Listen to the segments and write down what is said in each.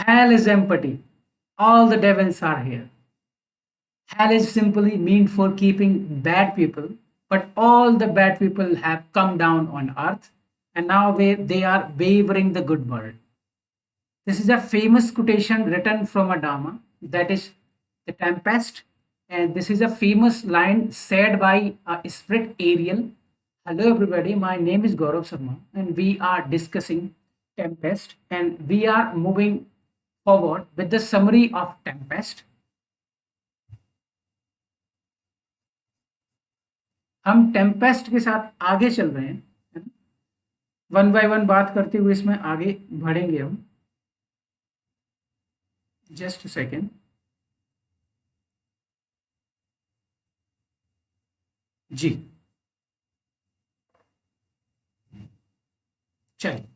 Hell is empty. All the devils are here. Hell is simply meant for keeping bad people, but all the bad people have come down on earth and now they are favoring the good world. This is a famous quotation written from a drama that is The Tempest, and this is a famous line said by spirit Ariel. Hello, everybody. My name is Gaurav Sharma, and we are discussing Tempest, and we are moving forward with the summary of Tempest. हम Tempest के साथ आगे चल रहे हैं, है ना? One by one बात करते हुए इसमें आगे बढ़ेंगे हम. Just second. जी चलिए.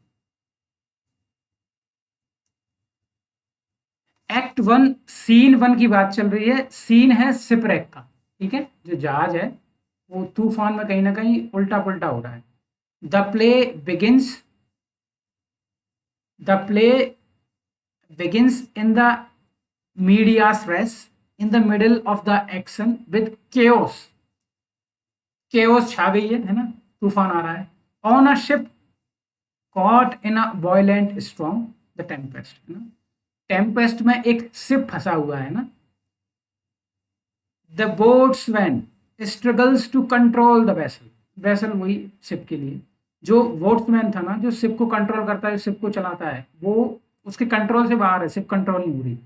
एक्ट वन, सीन वन की बात चल रही है. सीन है सिपरेक का. ठीक है, जो जहाज है वो तूफान में कहीं ना कहीं उल्टा पुल्टा हो रहा है. The play begins the play begins in the medias res in the middle of the action with chaos. Chaos छा गई है ना, तूफान आ रहा है. On a ship caught in a violent storm, the tempest, है ना. टेम्पेस्ट में एक शिप फंसा हुआ है ना. The boatsman struggles to control the vessel. Vessel वही शिप के लिए. जो बोट्समैन था ना, जो शिप को कंट्रोल करता है, शिप को चलाता है, वो उसके कंट्रोल से बाहर है. शिप कंट्रोल नहीं हो रही.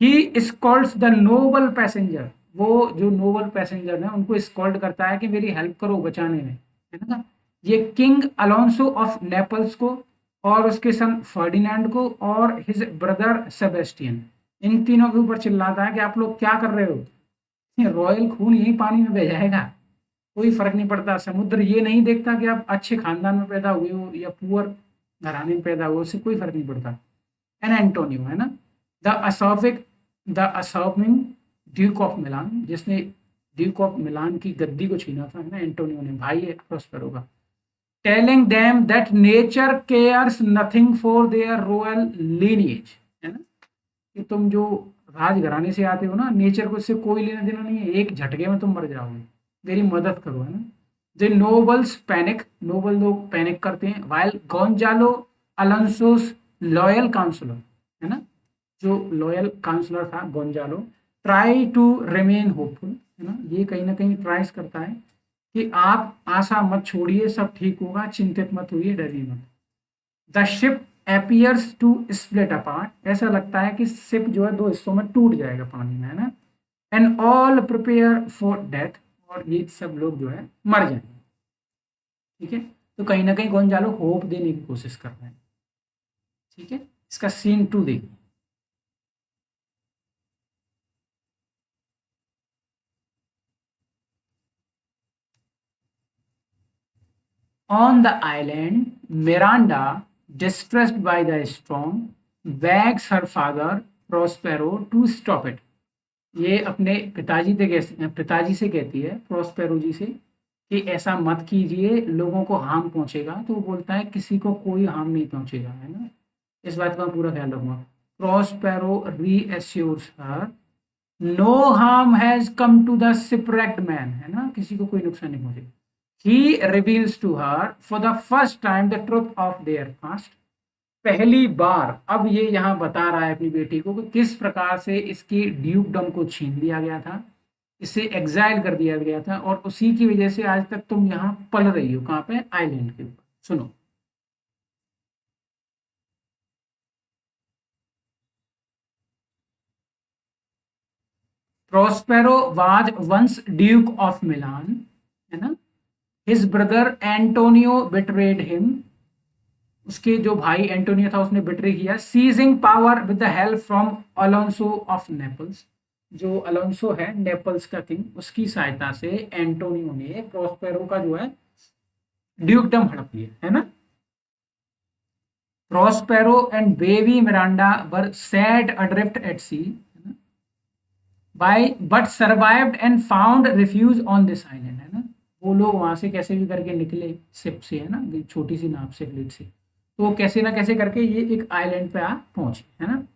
ही स्कॉल्ड्स द नोबल पैसेंजर. वो जो नोबल पैसेंजर है उनको स्कॉल्ड करता है कि मेरी हेल्प करो बचाने में, है ना. ये किंग अलोंसो ऑफ नेपल्स को और उसके सन फर्डिनेंड को और हिज ब्रदर सेबेस्टियन, इन तीनों के ऊपर चिल्लाता है कि आप लोग क्या कर रहे हो. ये रॉयल खून यही पानी में बह जाएगा, कोई फर्क नहीं पड़ता. समुद्र ये नहीं देखता कि आप अच्छे खानदान में पैदा हुए हो या पुअर घराने में पैदा हुए, उससे कोई फर्क नहीं पड़ता. एन एंटोनियो, है ना, द असॉर्बिंग ड्यूक ऑफ मिलान, जिसने ड्यूक ऑफ मिलान की गद्दी को छीना था, है ना, एंटोनियो ने. भाई है प्रोस्पेरो का. Telling them that nature cares nothing for their royal lineage, है ना, कि तुम जो राजघराने से आते हो ना, नेचर को इससे कोई लेना देना नहीं है. एक झटके में तुम मर जाओगे, मेरी मदद करो, है ना. The nobles panic. नोबल लोग पैनिक करते हैं. While Gonzalo Alonso's loyal counsellor, है ना, जो लॉयल काउंसलर था Gonzalo, try to remain hopeful, है ना. ये कहीं ना कहीं ट्राइज करता है कि आप आशा मत छोड़िए, सब ठीक होगा, चिंतित मत होइए, डरिए मत. The ship appears to split apart. ऐसा लगता है कि शिप जो है दो हिस्सों में टूट जाएगा पानी में, है ना. And all prepare for death. और ये सब लोग जो है मर जाएंगे. ठीक है, तो कहीं ना कहीं गोंजालो होप देने की कोशिश कर रहे हैं. ठीक है, इसका सीन टू देखिए. On the island, Miranda, distressed by the storm, begs her father Prospero to stop it. ये अपने पिताजी से कहती है, प्रोस्पेरो जी से, कि ऐसा मत कीजिए, लोगों को हार्म पहुंचेगा. तो वो बोलता है किसी को कोई हार्म नहीं पहुंचेगा, है ना, इस बात का पूरा ख्याल रखूंगा. Prospero reassures her no harm has come to the shipwrecked man, है ना, किसी को कोई नुकसान नहीं पहुंचेगा. He reveals to her for the first time the truth of their past. पहली बार अब ये यहाँ बता रहा है अपनी बेटी को कि किस प्रकार से इसकी ड्यूकडम को छीन लिया गया था, इसे एग्जाइल कर दिया गया था, और उसी की वजह से आज तक तुम यहाँ पल रही हो. कहाँ पे? आइलैंड के ऊपर. सुनो. Prospero was once duke of Milan, है ना. His brother Antonio betrayed him. उसके जो भाई एंटोनियो था उसने बिट्रे किया. Seizing power with the help from Alonso of Naples. जो अलोंसो है नेपल्स का किंग, उसकी सहायता से एंटोनियो ने प्रोस्पेरो का जो है ड्यूकडम हड़प लिया, है ना. Prospero and baby Miranda were set adrift at sea. By but survived and found refuge on this island, है ना। वो लोग वहां से कैसे भी करके निकले शिप से, है ना, छोटी सी नाव से, फ्लीट से, तो कैसे ना कैसे करके ये एक आइलैंड पे आ पहुंचे, है ना।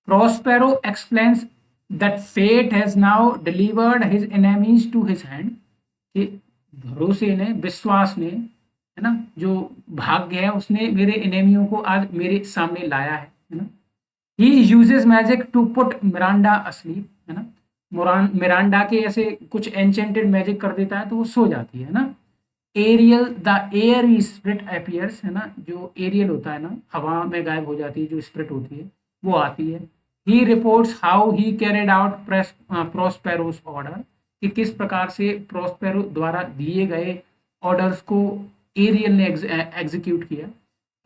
Prospero explains that fate has now delivered his enemies to his hand, कि भरोसे ने, विश्वास ने, है ना, जो भाग्य है उसने मेरे एनिमियों को आज मेरे सामने लाया है ना। He uses magic to put Miranda asleep, है ना। मिरांडा के ऐसे कुछ एंचेंटेड मैजिक कर देता है तो वो सो जाती है ना। Ariel the air spirit appears, है ना, जो एरियल होता है ना, हवा में गायब हो जाती है जो स्प्रिट होती है, वो आती है। He reports how he carried out Prospero's order, कि किस प्रकार से प्रोस्पेरो द्वारा दिए गए ऑर्डर्स को एरियल ने एग्जीक्यूट किया।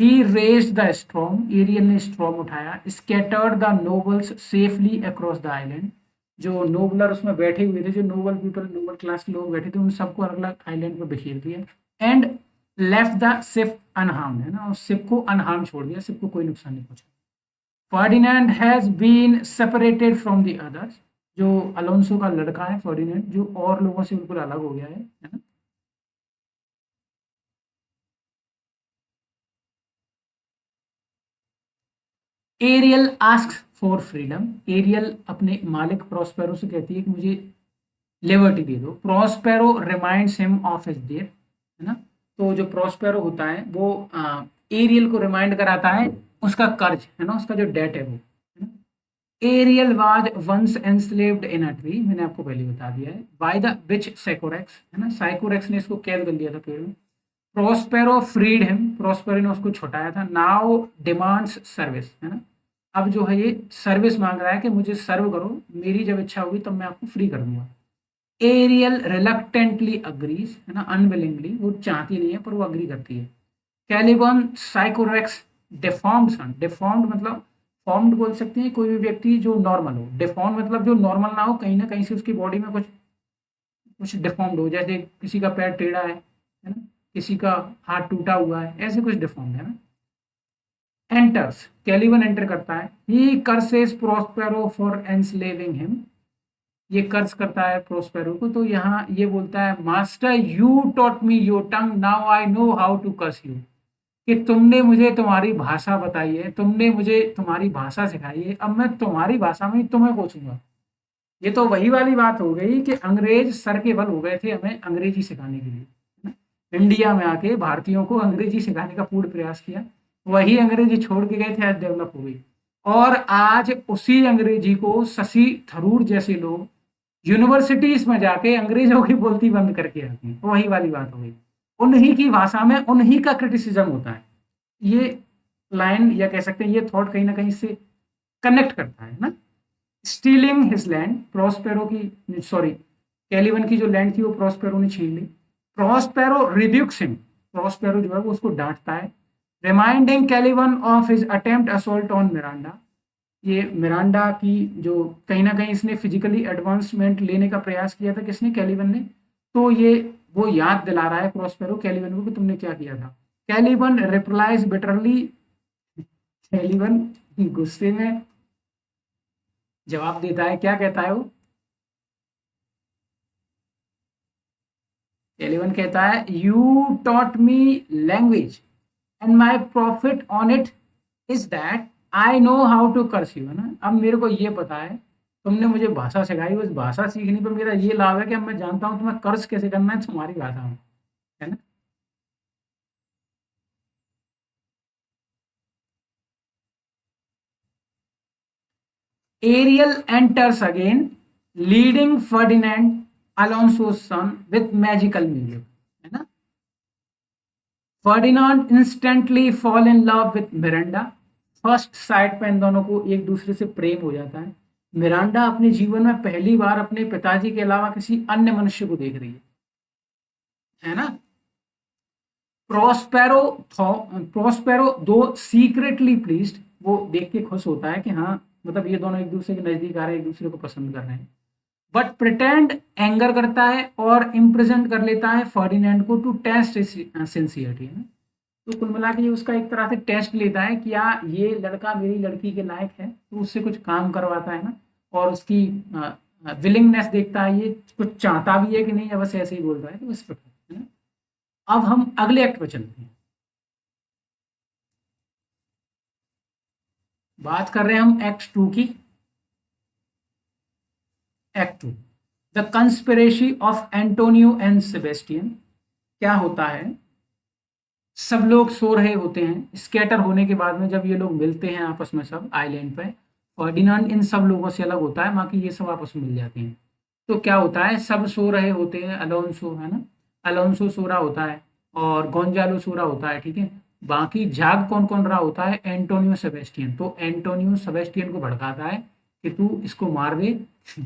ही रेज्ड द स्टॉर्म, एरियल ने स्टॉर्म उठाया। Scattered the nobles safely across the island, जो नोबलर उसमें बैठे हुए थे, जो नोबल पीपल, नोबल क्लास के लोग बैठे थे, उन सबको अलग अलग आइलैंड पर बिखेर दिया। And left the ship unharmed, है ना, और शिप को अनहार्म छोड़ दिया, शिप को कोई नुकसान नहीं पहुंचा। Ferdinand has been separated from the others, जो अलोंसो का लड़का है फर्डिनेंड, जो और लोगों से बिल्कुल अलग हो गया है ना। Ariel ask for freedom, Ariel अपने मालिक प्रोस्पेरो से कहती है कि मुझे लिबर्टी दे दो। Prospero reminds him of his debt, है ना। तो जो प्रोस्पेरो होता है वो एरियल को रिमाइंड कराता है उसका कर्ज, है ना, उसका जो डेट है वो, है ना। Ariel was once enslaved in a tree, मैंने आपको पहले बता दिया है, बाय द विच साइकोरेक्स, है ना, साइकोरेक्स ने इसको कैद कर लिया था पेड़ में। प्रोस्पेरो फ्रीड हिम, प्रोस्पेरो ने उसको छुटाया था। नाउ डिमांड्स सर्विस, है ना, अब जो है ये सर्विस मांग रहा है कि मुझे सर्व करो, मेरी जब इच्छा होगी तब मैं आपको फ्री कर दूंगा। एरियल रिलक्टेंटली अग्रीज, है ना, अनविलिंगली, वो चाहती नहीं है पर वो अग्री करती है। कैलिबन साइकोरेक्स डिफॉर्म्ड सन, डिफॉर्म्ड मतलब फॉर्म्ड बोल सकते हैं, कोई भी व्यक्ति जो नॉर्मल हो, डिफॉर्म मतलब जो नॉर्मल ना हो, कहीं ना कहीं से उसकी बॉडी में कुछ कुछ डिफॉर्म्ड हो, जैसे किसी का पैर टेढ़ा है ना, किसी का हाथ टूटा हुआ है, ऐसे कुछ डिफॉर्म्ड, है ना। एंटर्स, कैलिबन एंटर करता है। ही कर्सेस प्रोस्पेरो फॉर एनस्लेविंग हिम, ये कर्ज करता है प्रोस्पेरो को, तो यहाँ ये बोलता है, master you taught me your tongue, now I know how to curse you, कि तुमने मुझे तुम्हारी भाषा बताई है, तुमने मुझे तुम्हारी भाषा सिखाई है, अब मैं तुम्हारी भाषा में ही तुम्हें कोचूंगा। ये तो वही वाली बात हो गई कि अंग्रेज सर के बल हो गए थे हमें अंग्रेजी सिखाने के लिए, है ना? इंडिया में आके भारतीयों को अंग्रेजी सिखाने का पूर्ण प्रयास किया, वही अंग्रेजी छोड़ के गए थे, आज डेवलप हो गई। और आज उसी अंग्रेजी को शशि थरूर जैसे लोग यूनिवर्सिटीज में जाके अंग्रेजों की बोलती बंद करके आती हैं, वही वाली बात हो गई। उन्हीं की भाषा में उन्हीं का क्रिटिसिज्म होता है। ये लाइन या कह सकते हैं ये थॉट कहीं ना कहीं से कनेक्ट करता है ना। स्टीलिंग हिज लैंड, प्रोस्पेरो की, सॉरी, कैलिवन की जो लैंड थी वो प्रोस्पेरो ने छीन ली। प्रोस्पेरो रिब्यूक्स हिम, प्रोस्पेरो जो है वो उसको डांटता है। Reminding कैलिवन of his attempt assault on Miranda, ये मिरांडा की जो कहीं ना कहीं इसने फिजिकली एडवांसमेंट लेने का प्रयास किया था, किसने, कैलिबन ने, तो ये वो याद दिला रहा है प्रोस्पेरो कैलिबन को कि तुमने क्या किया था। कैलिबन रिप्लाइज बिटरली, कैलिबन गुस्से में जवाब देता है, क्या कहता है वो, कैलिबन कहता है, you taught me language and my profit on it is that I know how to curse you, है ना, अब मेरे को ये पता है, तुमने मुझे भाषा सिखाई, उस भाषा सीखने पर मेरा ये लाभ है कि अब मैं जानता हूँ तुम्हें कर्स कैसे करना है तुम्हारी भाषा में, है ना। Ariel enters again leading Ferdinand Alonso son with magical music, है ना। Ferdinand instantly fall in love with Miranda, first sight पे इन दोनों को एक दूसरे से प्रेम हो जाता है। मिरांडा अपने जीवन में पहली बार अपने पिताजी के अलावा किसी अन्य मनुष्य को देख रही है ना। प्रोस्पेरो प्रोस्पेरो दो सीक्रेटली प्लीज्ड, वो देख के खुश होता है कि हाँ, मतलब ये दोनों एक दूसरे के नजदीक आ रहे हैं, एक दूसरे को पसंद कर रहे हैं। बट प्रिटेंड एंगर करता है और इम्प्रेजेंट कर लेता है फर्डिनेंड को टू टेस्ट सिंसियरिटी, है ना। तो कुल मिला के ये उसका एक तरह से टेस्ट लेता है कि या ये लड़का मेरी लड़की के लायक है, तो उससे कुछ काम करवाता है ना, और उसकी विलिंगनेस देखता है, ये कुछ चाहता भी है कि नहीं, या बस ऐसे ही बोल रहा है, तो इस प्रकार है ना। अब हम अगले एक्ट पे चलते हैं, बात कर रहे हैं हम एक्ट 2 की। Act 2, the conspiracy of Antonio and Sebastian. क्या होता है, सब लोग सो रहे होते हैं, स्कैटर होने के बाद में जब ये लोग मिलते हैं आपस में सब आइलैंड पे, फर्डिनांड इन सब लोगों से अलग होता है, बाकी ये सब आपस में मिल जाते हैं। तो क्या होता है, सब सो रहे होते हैं, अलोंसो है ना, अलोंसो सो रहा होता है और गोंजालो सो रहा होता है, ठीक है। बाकी जाग कौन कौन रहा होता है, एंटोनियो सेबेस्टियन। तो एंटोनियो सेबेस्टियन को भड़काता है कि तू इसको मार दे,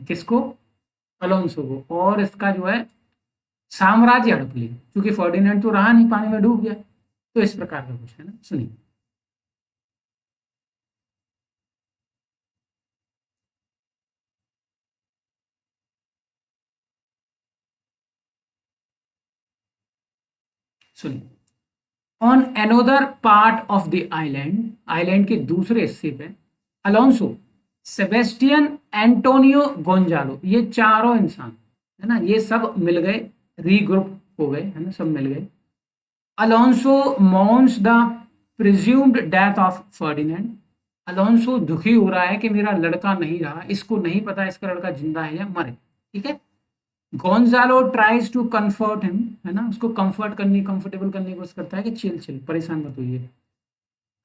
किसको, अलोंसो को, और इसका जो है साम्राज्य हड़प ले, क्योंकि फर्डिनेंड तो रहा नहीं, पानी में डूब गया। तो इस प्रकार का कुछ है ना, सुनिए। सुनिए, on another part of the island, island के दूसरे हिस्से पे, अलोंसो, सेबेस्टियन, एंटोनियो, गोंजालो, ये चारों इंसान है ना, ये सब मिल गए, रीग्रुप हो गए है ना, सब मिल गए। Alonso mourns the presumed death of Ferdinand. Alonso दुखी हो रहा है कि मेरा लड़का नहीं रहा, इसको नहीं पता इसका लड़का जिंदा है या मरे, ठीक है। Gonzalo tries to comfort him, है ना, उसको कंफर्ट करने, कंफर्टेबल करने की कोशिश करता है कि चिल चिल, परेशान मत होइए,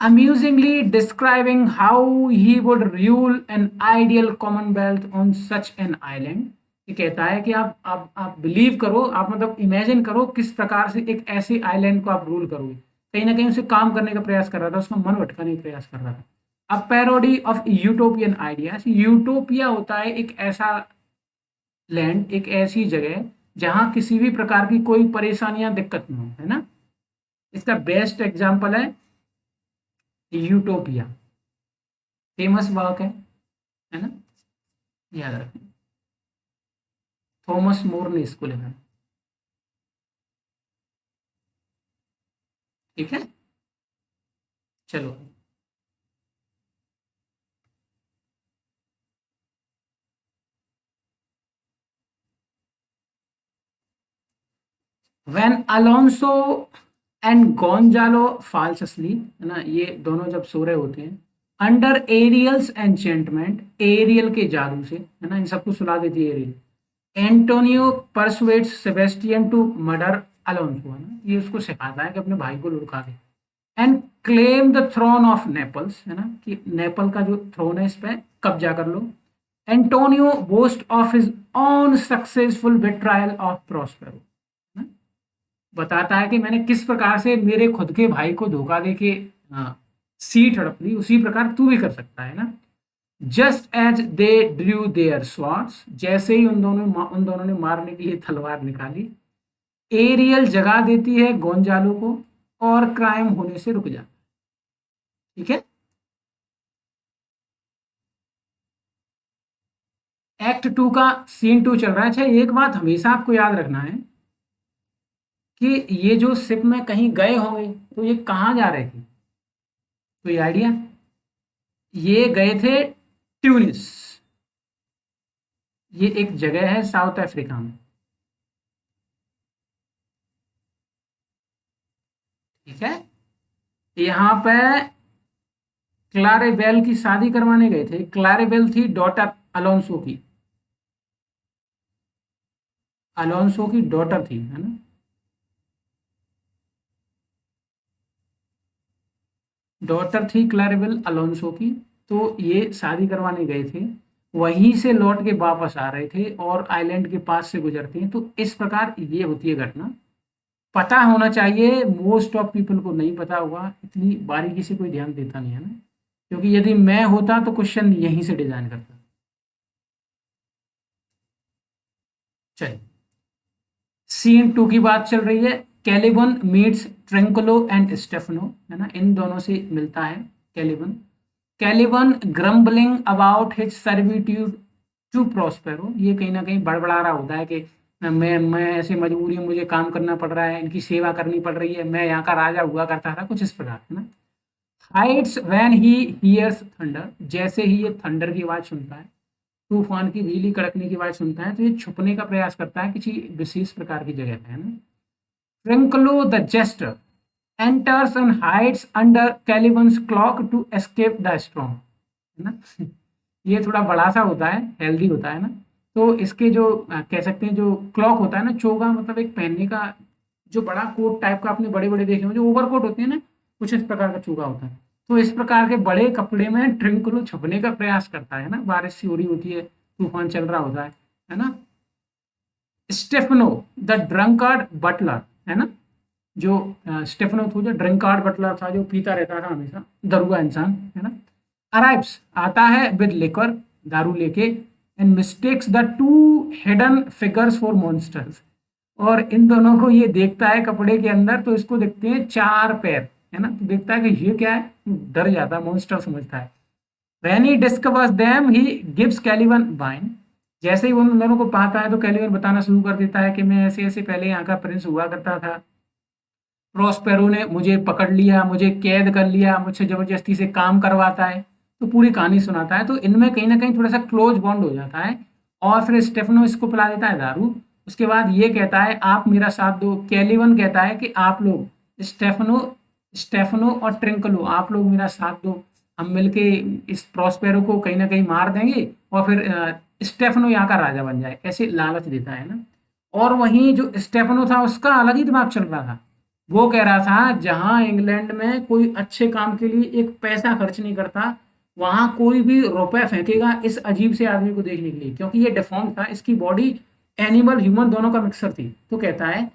amusingly describing how he would rule an ideal commonwealth on such an island। ये कहता है कि आप बिलीव करो, आप मतलब इमेजिन करो किस प्रकार से एक ऐसे आइलैंड को आप रूल करोगे। कहीं ना कहीं उसे काम करने का प्रयास कर रहा था, उसका मन भटकाने का प्रयास कर रहा था। अब parody of utopian ideas, utopia होता है एक ऐसा लैंड, एक ऐसी जगह जहां किसी भी प्रकार की कोई परेशानियां दिक्कत ना हो, है ना। इसका बेस्ट एग्जाम्पल है यूटोपिया, फेमस वर्क है ना, याद रखें, थॉमस मोर ने इसको लिखा है, ठीक है। चलो, when Alonso and Gonzalo falls asleep, है ना, ये दोनों जब सो रहे होते हैं, अंडर एरियल्स एन्चेंटमेंट, एरियल के जादू से, है ना, इन सबको सुला देती है Ariel. Antonio persuades Sebastian to murder Alonso, है ना, ये उसको सिखाता है कि अपने भाई को लुढ़का दे, and claim the throne of Naples, है ना, कि नेपल का जो थ्रोन है इस पे कब्जा कर लो। Antonio boast of his own successful betrayal of Prospero, बताता है कि मैंने किस प्रकार से मेरे खुद के भाई को धोखा दे के सीट हड़प ली, उसी प्रकार तू भी कर सकता है ना। Just as they drew their swords, जैसे ही उन दोनों ने मारने के लिए तलवार निकाली, एरियल जगा देती है गोंजालो को और क्राइम होने से रुक जाता है, ठीक है। एक्ट 2 का सीन 2 चल रहा है। अच्छा, एक बात हमेशा आपको याद रखना है कि ये जो शिप में कहीं गए होंगे, तो ये कहाँ जा रहे थे, कोई आइडिया। ये गए थे ट्यूनिस, ये एक जगह है साउथ अफ्रीका में, ठीक है। यहाँ पे क्लारेबेल की शादी करवाने गए थे, क्लारेबेल थी डॉटर अलोंसो की, अलोंसो की डॉटर थी, है ना, डॉटर थी क्लारेबेल अलोंसो की। तो ये शादी करवाने गए थे, वहीं से लौट के वापस आ रहे थे और आइलैंड के पास से गुजरते हैं, तो इस प्रकार ये होती है घटना। पता होना चाहिए, मोस्ट ऑफ पीपल को नहीं पता होगा, इतनी बारीकी से कोई ध्यान देता नहीं है ना, क्योंकि यदि मैं होता तो क्वेश्चन यहीं से डिजाइन करता। चलिए, सीन 2 की बात चल रही है। Caliban meets Trinculo and Stephano, है ना, इन दोनों से मिलता है Caliban. Caliban grumbling about his servitude to Prospero, ये कहीं ना कहीं बड़बड़ा रहा होता है कि मैं ऐसे मजबूरी में मुझे काम करना पड़ रहा है, इनकी सेवा करनी पड़ रही है, मैं यहाँ का राजा हुआ करता था, कुछ इस प्रकार, है ना। Hides when he hears thunder, जैसे ही ये थंडर की आवाज सुनता है, तूफान की बिजली कड़कने की आवाज सुनता है, तो ये छुपने का प्रयास करता है किसी विशेष प्रकार की जगह पे, है ना। Trinculo the jester enters and hides under Caliban's clock to escape the storm, है ना। ये थोड़ा बड़ा सा होता है, हेल्दी होता है ना। तो इसके जो कह सकते हैं जो क्लॉक होता है ना, चोगा मतलब एक पहनने का जो बड़ा कोट टाइप का, आपने बड़े बड़े देखे होंगे जो ओवर कोट होते हैं ना, कुछ इस प्रकार का चोगा होता है। तो इस प्रकार के बड़े कपड़े में ट्रिंकलो छुपने का प्रयास करता है ना, बारिश सी हो रही होती है, तूफान चल रहा होता है ना। स्टेफनो द ड्रंकार्ड बटलर, है ना, जो स्टेफनो था, जो ड्रिंकार्ड बटलर था, जो पीता रहता था हमेशा, दरुआ इंसान, है ना। अराइव्स आता है विद लिकर, दारू लेके, and mistakes the two hidden figures for monsters, और इन दोनों को ये देखता है कपड़े के अंदर, तो इसको देखते हैं चार पैर, है ना, तो देखता है कि ये क्या है, डर जाता है, मॉन्स्टर समझता है। When he discovers them, he gives Caliban wine. जैसे ही वो उन दोनों को पाता है तो कैलिवन बताना शुरू कर देता है कि मैं ऐसे ऐसे पहले यहाँ का प्रिंस हुआ करता था, प्रॉस्पेरो ने मुझे पकड़ लिया, मुझे कैद कर लिया, मुझसे जबरदस्ती से काम करवाता है, तो पूरी कहानी सुनाता है। तो इनमें कहीं ना कहीं थोड़ा सा क्लोज बॉन्ड हो जाता है, और फिर स्टेफनो इसको पिला देता है दारू। उसके बाद ये कहता है आप मेरा साथ दो, कैलिवन कहता है कि आप लोग स्टेफनो स्टेफनो और ट्रिंकलो आप लोग मेरा साथ दो, हम मिलके इस प्रॉस्पेरो को कहीं ना कहीं मार देंगे, और फिर स्टेफनो यहाँ का राजा बन जाए, ऐसे लालच देता है ना। और वहीं जो स्टेफनो था उसका अलग ही दिमाग चल रहा था, वो कह रहा था जहां इंग्लैंड में कोई अच्छे काम के लिए एक पैसा खर्च नहीं करता, वहां कोई भी रुपए फेंकेगा इस अजीब से आदमी को देखने के लिए, क्योंकि ये डिफॉर्म था, इसकी बॉडी एनिमल ह्यूमन दोनों का मिक्सर थी। तो कहता है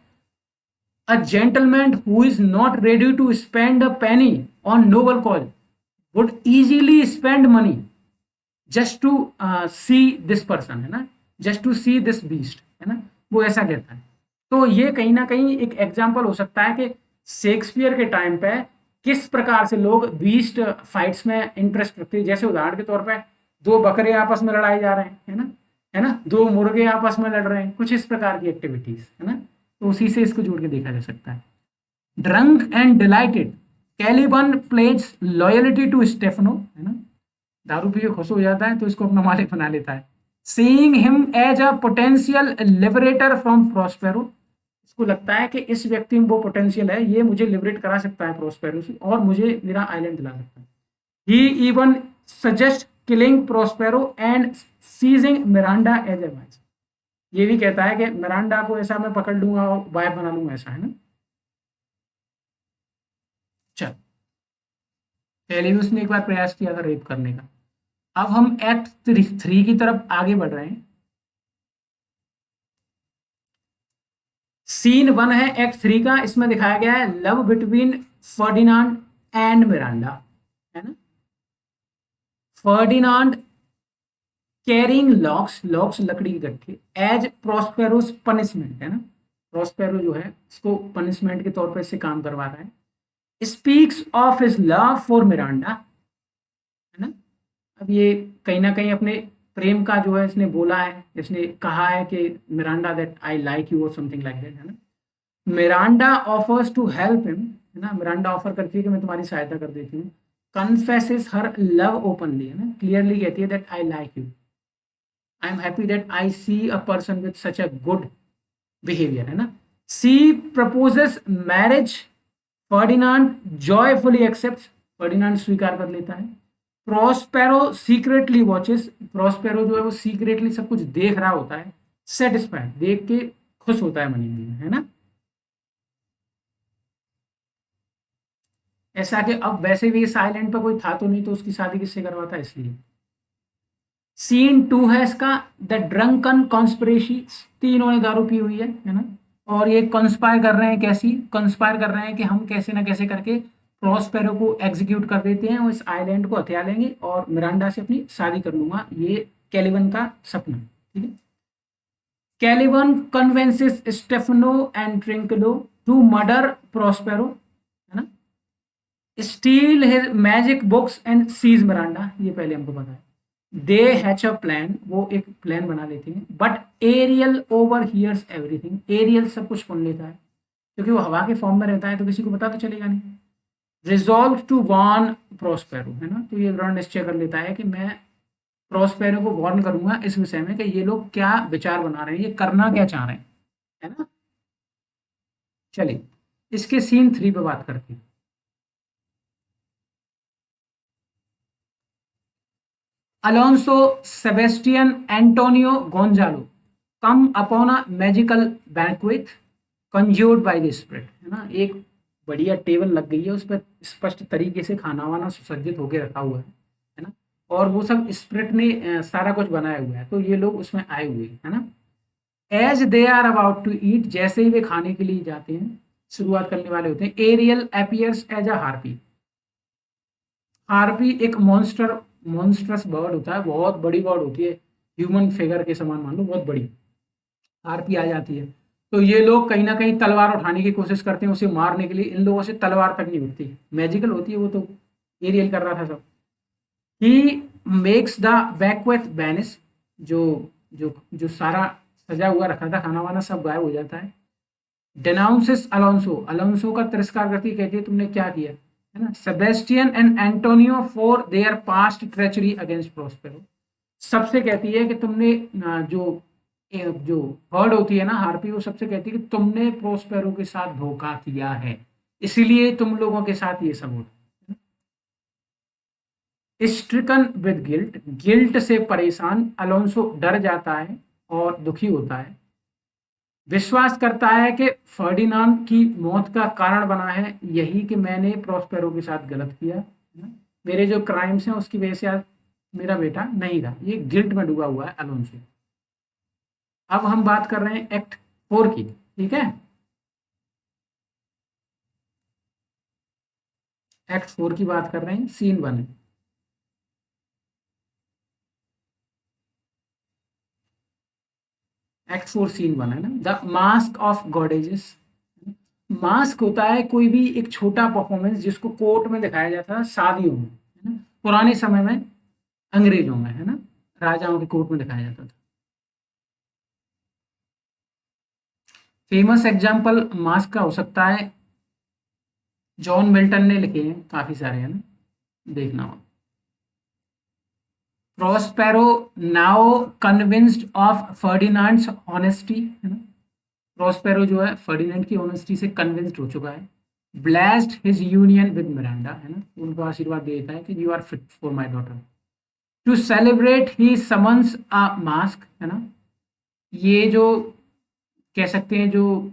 a gentleman who is not ready to spend a penny on noble cause would easily spend money just to see this person, है ना, just to see this beast, है ना, वो ऐसा कहता है। तो ये कहीं ना कहीं एक एग्जाम्पल हो सकता है कि शेक्सपियर के टाइम पे किस प्रकार से लोग बीस्ट फाइट्स में इंटरेस्ट रखते हैं। जैसे उदाहरण के तौर पे दो बकरे आपस में लड़ाए जा रहे हैं, है ना, है ना, दो मुर्गे आपस में लड़ रहे हैं, कुछ इस प्रकार की एक्टिविटीज, है ना। तो उसी से इसको जोड़ के देखा जा सकता है। Drunk and delighted Caliban pledges loyalty to Stephano, है ना, दारू पी के खुश हो जाता है तो इसको अपना मालिक बना लेता है। Seeing him as a potential liberator from Prospero, इसको लगता है कि इस व्यक्ति में वो पोटेंशियल है, ये मुझे लिबरेट करा सकता है प्रोस्पेरो से, और मुझे मेरा आइलैंड दिला सकता है। He even suggest killing Prospero and seizing Miranda as a wife, ये भी कहता है कि मिरांडा को ऐसा मैं पकड़ लूंगा और वाइफ बना लूंगा, ऐसा, है ना। चल, पहले भी उसने एक बार प्रयास किया था रेप करने का। अब हम एक्ट थ्री की तरफ आगे बढ़ रहे हैं। सीन वन है एक्ट थ्री का, इसमें दिखाया गया है love between Ferdinand and Miranda, है ना। फर्डिनांड कैरिंग लॉक्स, लॉक्स लकड़ी की गट्ठी, एज प्रोस्पेरोस पनिशमेंट, है ना, प्रोस्पेरो जो है इसको पनिशमेंट के तौर पर इससे काम करवा रहा है। Speaks of his love for Miranda, है ना। अब ये कहीं ना कहीं अपने प्रेम का जो है इसने बोला है, इसने कहा है कि Miranda that I like you और समथिंग लाइक दैट, है ना। Miranda offers to help him, है ना, मिरांडा ऑफर करती है कि मैं तुम्हारी सहायता कर देती हूँ। कन्फेसेस हर लव ओपनली, है ना, क्लियरली कहती है that I like you, I am happy that I see a person with such a good behaviour, है ना। She proposes marriage, Ferdinand joyfully accept, Ferdinand स्वीकार कर लेता है। प्रोस्पेरो सीक्रेटली वॉचेस, प्रोस्पेरो जो है वो सीक्रेटली सब कुछ देख रहा होता है, सेटिस्फाइड देख के खुश होता है मनी में, है ना। ऐसा कि अब वैसे भी इस आइलैंड पर कोई था तो नहीं, तो उसकी शादी किससे करवाता, इसलिए। सीन टू है इसका द ड्रंकन कॉन्स्पिरेसी, तीनों ने दारू पी हुई है ना, और ये कंस्पायर कर रहे हैं, कैसी कंस्पायर कर रहे हैं कि हम कैसे ना कैसे करके प्रॉस्पेरो को एग्जीक्यूट कर देते हैं और इस आइलैंड को हथिया लेंगे और मिरांडा से अपनी शादी कर लूंगा, ये कैलिवन का सपना, ठीक है। Caliban convinces Stephano and Trinculo to murder Prospero, है ना, steal his magic books and seize Miranda, ये पहले हमको पता है। दे हैच अ प्लान, वो एक प्लान बना लेते हैं, but Ariel overhears everything, Ariel सब कुछ सुन लेता है, क्योंकि वो हवा के फॉर्म में रहता है तो किसी को पता तो चलेगा नहीं। रिजॉल्व टू वार्न प्रोस्पेरो, है ना, तो ये दृढ़ निश्चय कर लेता है कि मैं प्रोस्पेरो को वार्न करूंगा इस विषय में कि ये लोग क्या विचार बना रहे हैं, ये करना क्या चाह रहे हैं, है ना। चलिए इसके सीन 3 पे बात करते हैं। Alonso Sebastian Antonio Gonzalo come upon a magical banquet conjured by the spirit, है ना, एक बढ़िया टेबल लग गई है, उस पर स्पष्ट तरीके से खाना वाना सुसज्जित होकर रखा हुआ है ना, और वो सब स्पिरिट ने सारा कुछ बनाया हुआ है, तो ये लोग उसमें आए हुए हैं, है ना। As they are about to eat, जैसे ही वे खाने के लिए जाते हैं, शुरुआत करने वाले होते हैं, Ariel appears as a harpy. Harpy एक मॉन्स्टर, मॉन्स्ट्रस बर्ड होता है, बहुत बड़ी बर्ड होती है, ह्यूमन फिगर के समान मान लो, बहुत बड़ी हार्पी आ जाती है। तो ये लोग कहीं ना कहीं तलवार उठाने की कोशिश करते हैं उसे मारने के लिए, इन लोगों से तलवार तक नहीं उठती, मैजिकल होती है वो तो, एरियल कर रहा था सब। ही मेक्स द बैकवेथ बैनिस, जो जो जो सारा सजा हुआ रखा था खाना वाना सब गायब हो जाता है। डेनाउंसेस अलोंसो, अलोंसो का तिरस्कार करती है, कहती है तुमने क्या किया, है ना। Sebastian and Antonio for their past treachery against Prospero, सबसे कहती है कि तुमने जो बर्ड होती है ना हार्पी, वो सबसे कहती है कि तुमने प्रोस्पेरो के साथ धोखा किया है, इसीलिए तुम लोगों के साथ ये सब होता है। स्ट्रिकन विद गिल्ट, गिल्ट से परेशान अलोंसो डर जाता है और दुखी होता है, विश्वास करता है कि फर्डिनांड की मौत का कारण बना है यही कि मैंने प्रोस्पेरो के साथ गलत किया, है ना? मेरे जो क्राइम्स हैं उसकी वजह से आज मेरा बेटा नहीं रहा, ये गिल्ट में डूबा हुआ है अलोंसो। अब हम बात कर रहे हैं एक्ट 4 की, ठीक है। एक्ट 4 की बात कर रहे हैं, सीन 1 है। एक्ट 4 सीन 1 है ना, द मास्क ऑफ गॉडेजेस। मास्क होता है कोई भी एक छोटा परफॉर्मेंस जिसको कोर्ट में दिखाया जाता है शादियों में, है ना, पुराने समय में, अंग्रेजों में, है ना, राजाओं के कोर्ट में दिखाया जाता था। फेमस एग्जाम्पल मास्क का हो सकता है, जॉन मिल्टन ने लिखे हैं काफी सारे, है ना, देखना हो। Prospero now convinced of Ferdinand's honesty, है ना, प्रोस्पेरो जो है फर्डिनेंड की ऑनेस्टी से कन्विंस्ड हो चुका है। Blessed his union with Miranda, है ना, उनको आशीर्वाद दे देता है कि you are fit for my daughter. To celebrate he summons a masque, है ना, ये जो कह सकते हैं जो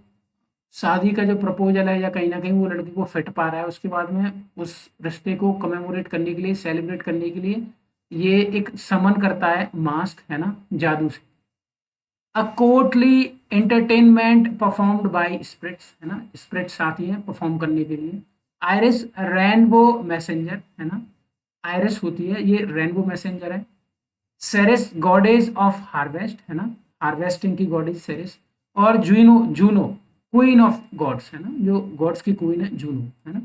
शादी का जो प्रपोजल है या कहीं ना कहीं वो लड़की को फिट पा रहा है, उसके बाद में उस रिश्ते को कमेमोरेट करने के लिए, सेलिब्रेट करने के लिए ये एक समन करता है मास्क, है ना, जादू से। A courtly entertainment performed by spirits, है ना, स्पिरिट्स आती हैं परफॉर्म करने के लिए। आयरिस रेनबो मैसेंजर, है ना, आयरिस होती है ये रेनबो मैसेंजर है। सेरेस गॉडेज ऑफ हार्वेस्ट, है ना, हार्वेस्टिंग की गॉडेज सेरेस। और Juno, Juno queen of gods, है ना, जो गॉड्स की क्वीन है जूनो, है ना।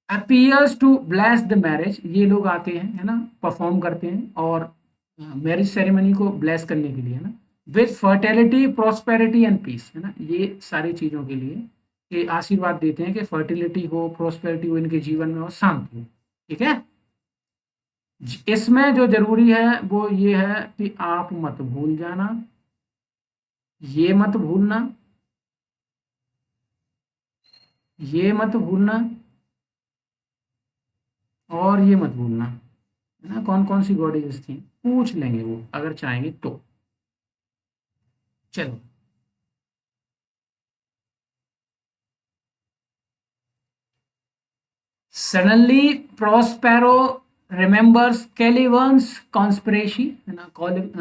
Appears to bless the marriage, ये लोग आते हैं, है ना, परफॉर्म करते हैं और मैरिज सेरेमनी को ब्लेस करने के लिए, है ना, with fertility prosperity and peace, है ना, ये सारी चीजों के लिए ये आशीर्वाद देते हैं कि फर्टिलिटी हो, प्रोस्पेरिटी हो इनके जीवन में, और शांति हो, ठीक है। इसमें जो जरूरी है वो ये है कि आप मत भूल जाना, ये मत भूलना, ये मत भूलना, और ये मत भूलना, है ना। कौन कौन सी गॉडेजेस थी पूछ लेंगे वो अगर चाहेंगे तो। चलो, सडनली प्रोस्पेरो रिमेंबर्स कैलिवर्न्स कॉन्स्पिरेसी, है ना,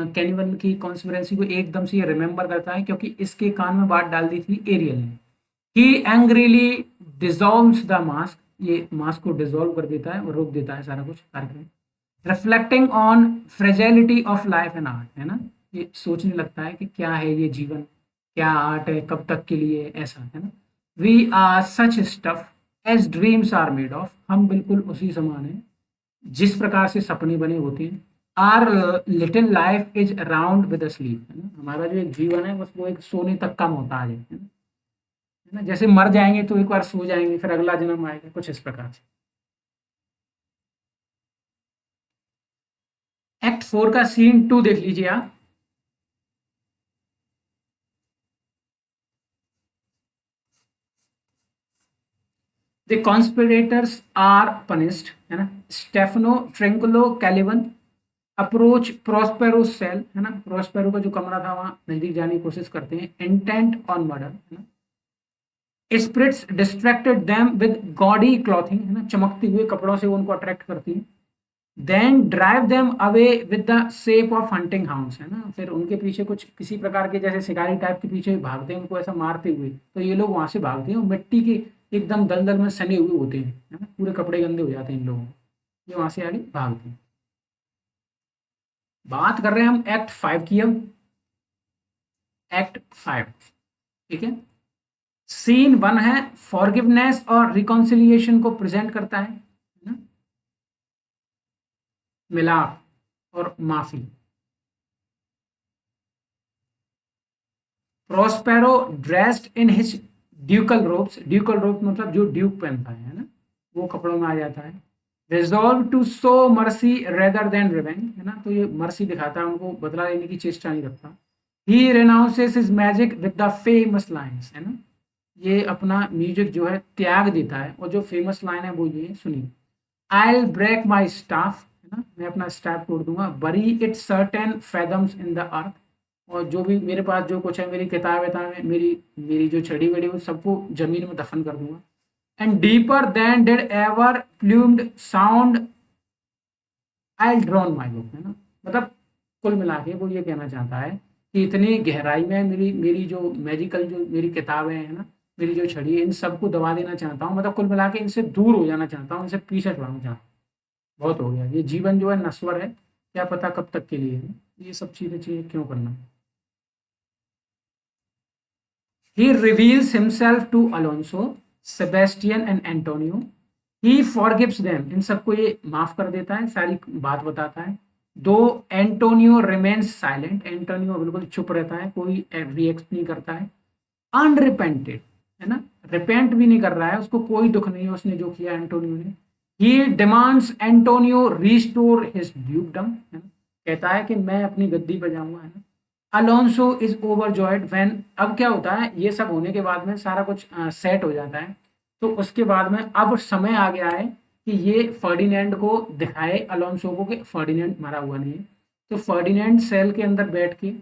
कैलिवन की कॉन्स्पिरेसी को एकदम से ये रिमेंबर करता है क्योंकि इसके कान में बात डाल दी थी एरियल ने। ही एंग्रीली डिजॉल्व्स द मास्क, ये मास्क को डिजॉल्व कर देता है और रोक देता है सारा कुछ कार्यक्रम। Reflecting on fragility of life and art, है ना, ये सोचने लगता है कि क्या है ये जीवन, क्या आर्ट है, कब तक के लिए, ऐसा, है ना। We are such stuff as dreams are made of, हम बिल्कुल उसी समान हैं जिस प्रकार से सपने बने होते हैं। Our little life is around with sleep, है ना, हमारा जो एक जीवन है बस वो एक सोने तक का मोहताज है ना, जैसे मर जाएंगे तो एक बार सो जाएंगे फिर अगला जन्म आएगा, कुछ इस प्रकार से। एक्ट 4 का सीन 2 देख लीजिए आप। द कॉन्स्पिरेटर्स आर पनिश्ड, है ना, Stephano Trinculo Caliban approach Prospero cell, है ना, प्रोस्पेरो का जो कमरा था वहां नजदीक जाने की कोशिश करते हैं, इंटेंट ऑन मर्डर, है ना, spirits distracted them with gaudy clothing, है ना, चमकते हुए कपड़ों से उनको अट्रैक्ट करती है, then drive them away with the shape of hunting hounds, है ना, फिर उनके पीछे कुछ किसी प्रकार के जैसे शिकारी टाइप के पीछे भागते हैं उनको ऐसा मारते हुए, तो ये लोग वहां से भागते हैं और मिट्टी के एकदम दलदल में सने हुए होते हैं, है ना, पूरे कपड़े गंदे हो जाते हैं इन लोगों के, ये वहां से आगे भागते हैं। बात कर रहे हैं हम एक्ट 5 की अब। एक्ट 5, ठीक है। सीन 1 है फॉरगिवनेस और रिकॉन्सिलिएशन को प्रेजेंट करता है ना, मिलाप और माफी। Prospero dressed in his ducal robes, ducal robe मतलब जो ड्यूक पहनता है ना, वो कपड़ों में आ जाता है। Resolve to show mercy rather than revenge, है ना, तो ये मर्सी दिखाता है, उनको बदला लेने की चेष्टा नहीं रखता। He renounces his magic with the famous lines, है ना, ये अपना म्यूजिक जो है त्याग देता है और जो फेमस लाइन है वो ये सुनिए। आई ब्रेक माई स्टाफ, है ना, मैं अपना स्टाफ तोड़ दूंगा, bury it certain fathoms in the earth, और जो भी मेरे पास जो कुछ है, मेरी किताब विताबें, मेरी मेरी जो छड़ी वड़ी वो सबको जमीन में दफन कर दूंगा। And deeper than did ever plummet sound I drown my book, है ना, मतलब कुल मिला के वो ये कहना चाहता है कि इतनी गहराई में मेरी मेरी जो मैजिकल जो मेरी किताबें हैं ना, मेरी जो छड़ी है, इन सबको दबा देना चाहता हूँ, मतलब कुल मिला के इनसे दूर हो जाना चाहता हूँ, इनसे पीछे छुड़ाना चाहता हूँ, बहुत हो गया, ये जीवन जो है नश्वर है, क्या पता कब तक के लिए है, ये सब चीजें चाहिए क्यों करना। He reveals himself to Alonso, Sebastian and Antonio, he forgives them, इन सबको ये माफ कर देता है, सारी बात बताता है। दो एंटोनियो रिमेन्स साइलेंट, एंटोनियो बिल्कुल चुप रहता है, कोई रिएक्ट नहीं करता है। अनरिपेंटेड, है ना, रिपेंट भी नहीं कर रहा है, उसको कोई दुख नहीं है उसने जो किया एंटोनियो ने। He demands Antonio restore his dukedom, है ना, कहता है कि मैं अपनी गद्दी पर जाऊंगा, है ना। अलोंसो इज ओवरजॉयड व्हेन, अब क्या होता है ये सब होने के बाद में सारा कुछ सेट हो जाता है, तो उसके बाद में अब समय आ गया है कि ये फर्डिनेंड को दिखाए अलोंसो को कि फर्डिनेंड मरा हुआ नहीं है। तो फर्डिनेंड सेल के अंदर बैठ के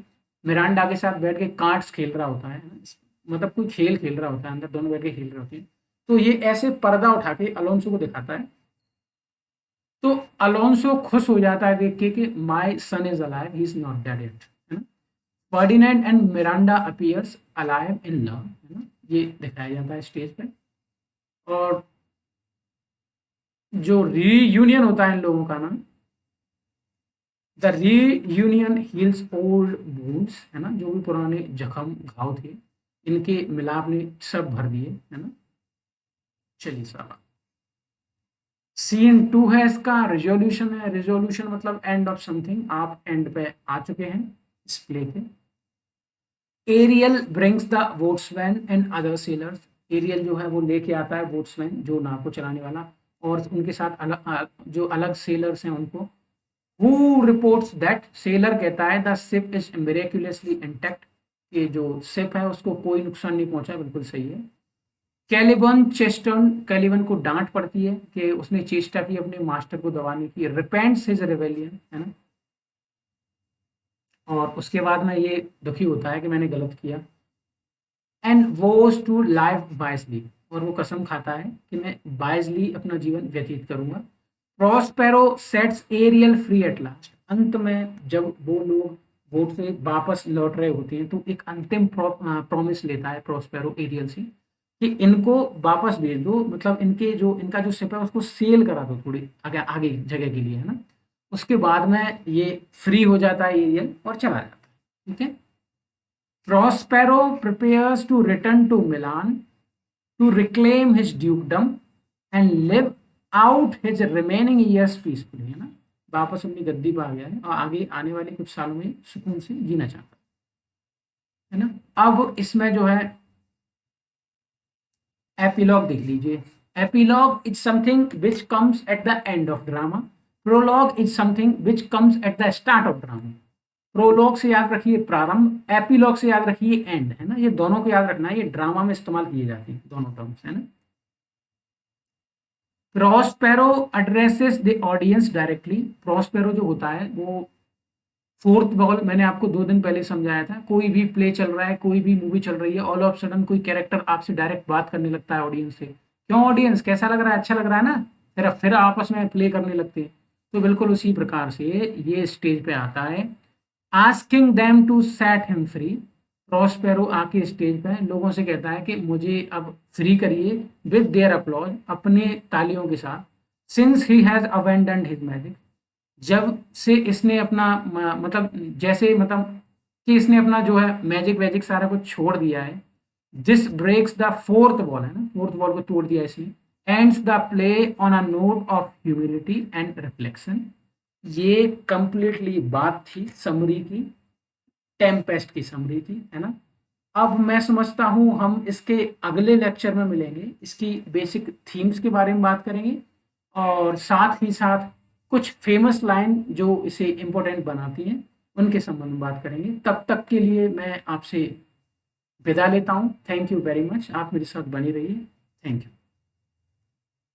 मिरांडा के साथ बैठ के कार्ड्स खेल रहा होता है ना? मतलब कोई खेल खेल रहा होता है, अंदर दोनों बैठ के खेल रहे होते हैं, तो ये ऐसे पर्दा उठा के अलोंसो को दिखाता है, तो अलोंसो खुश हो जाता है देख के कि my son is alive, he is not dead yet, है ना। Ferdinand and Miranda appears alive in love, है ना, ये दिखाया जाता है स्टेज पे। और जो रीयूनियन होता है इन लोगों का ना, the reunion heels old wounds, है ना, जो भी पुराने जख्म घाव थे इनके मिलाप ने सब भर दिए, है ना। चलिए साहब, सीन 2 है इसका, रिजोल्यूशन है, रिजोल्यूशन मतलब एंड ऑफ समथिंग, आप एंड पे आ चुके हैं इस प्ले के। Ariel brings the boatsman and other sailors, Ariel जो है वो लेके आता है बोट्समैन जो नाव को चलाने वाला, और उनके साथ अलग जो अलग सेलर्स हैं उनको। हु रिपोर्ट्स दैट, सेलर कहता है the ship is miraculously intact, ये जो शिप है उसको कोई नुकसान नहीं पहुंचा, बिल्कुल सही है। कैलिबन चेस्टर्न, कैलिबन को डांट पड़ती है कि उसने चेष्टा की अपने मास्टर को दबाने की, रिपेंट्स हिज रिवेलियन, है ना, और उसके बाद में ये दुखी होता है कि मैंने गलत किया। एंड वोज टू लाइफ बाइजली, और वो कसम खाता है कि मैं बाइजली अपना जीवन व्यतीत करूंगा। Prospero sets Ariel free at last, अंत में जब वो लोग बोट से वापस लौट रहे होते हैं तो एक अंतिम प्रॉमिस लेता है प्रोस्पेरो एरियल से कि इनको वापस भेज दो, मतलब इनके जो इनका जो शिप है उसको सेल करा दो थोड़ी आगे आगे जगह के लिए, है ना। उसके बाद में ये फ्री हो जाता है एरियल और चला जाता है, ठीक है। Prospero prepares to return to Milan to reclaim his dukedom and live out his remaining years peacefully, है ना, वापस अपनी गद्दी पर आ गया है और आगे आने वाले कुछ सालों में सुकून से जीना चाहता है ना। अब इसमें जो है एपिलॉग देख लीजिए। Epilogue is something which comes at the end of drama. Prologue is something which comes at the start of drama. Prologue से याद रखिए प्रारंभ, एपिलॉग से याद रखिए एंड, है ना। ये दोनों को याद रखना है, ये ड्रामा में इस्तेमाल किए जाते हैं दोनों टर्म्स, है ना। Prospero addresses the audience directly. Prospero जो होता है वो फोर्थ वॉल, मैंने आपको 2 दिन पहले समझाया था। कोई भी प्ले चल रहा है, कोई भी मूवी चल रही है, ऑल ऑफ सडन कोई कैरेक्टर आपसे डायरेक्ट बात करने लगता है ऑडियंस से। क्यों ऑडियंस, कैसा लग रहा है, अच्छा लग रहा है ना, फिर आपस में प्ले करने लगते हैं। तो बिल्कुल उसी प्रकार से ये स्टेज पे आता है। Asking them to set him free. Prospero आके स्टेज पे लोगों से कहता है कि मुझे अब फ्री करिए, विद देयर अप्लॉज, अपने तालियों के साथ। Since he has abandoned his magic, जब से इसने अपना मतलब जैसे मतलब कि इसने अपना जो है मैजिक वैजिक सारा कुछ छोड़ दिया है। This breaks the fourth wall, है ना, फोर्थ वॉल को तोड़ दिया इसने। Ends the play on a note of humility and reflection. ये कंप्लीटली बात थी समरी की, टेम्पेस्ट की समरी थी, है ना। अब मैं समझता हूँ हम इसके अगले लेक्चर में मिलेंगे, इसकी बेसिक थीम्स के बारे में बात करेंगे और साथ ही साथ कुछ फेमस लाइन जो इसे इम्पोर्टेंट बनाती हैं उनके संबंध में बात करेंगे। तब तक के लिए मैं आपसे विदा लेता हूँ। थैंक यू वेरी मच, आप मेरे साथ बने रहिए। Thank you.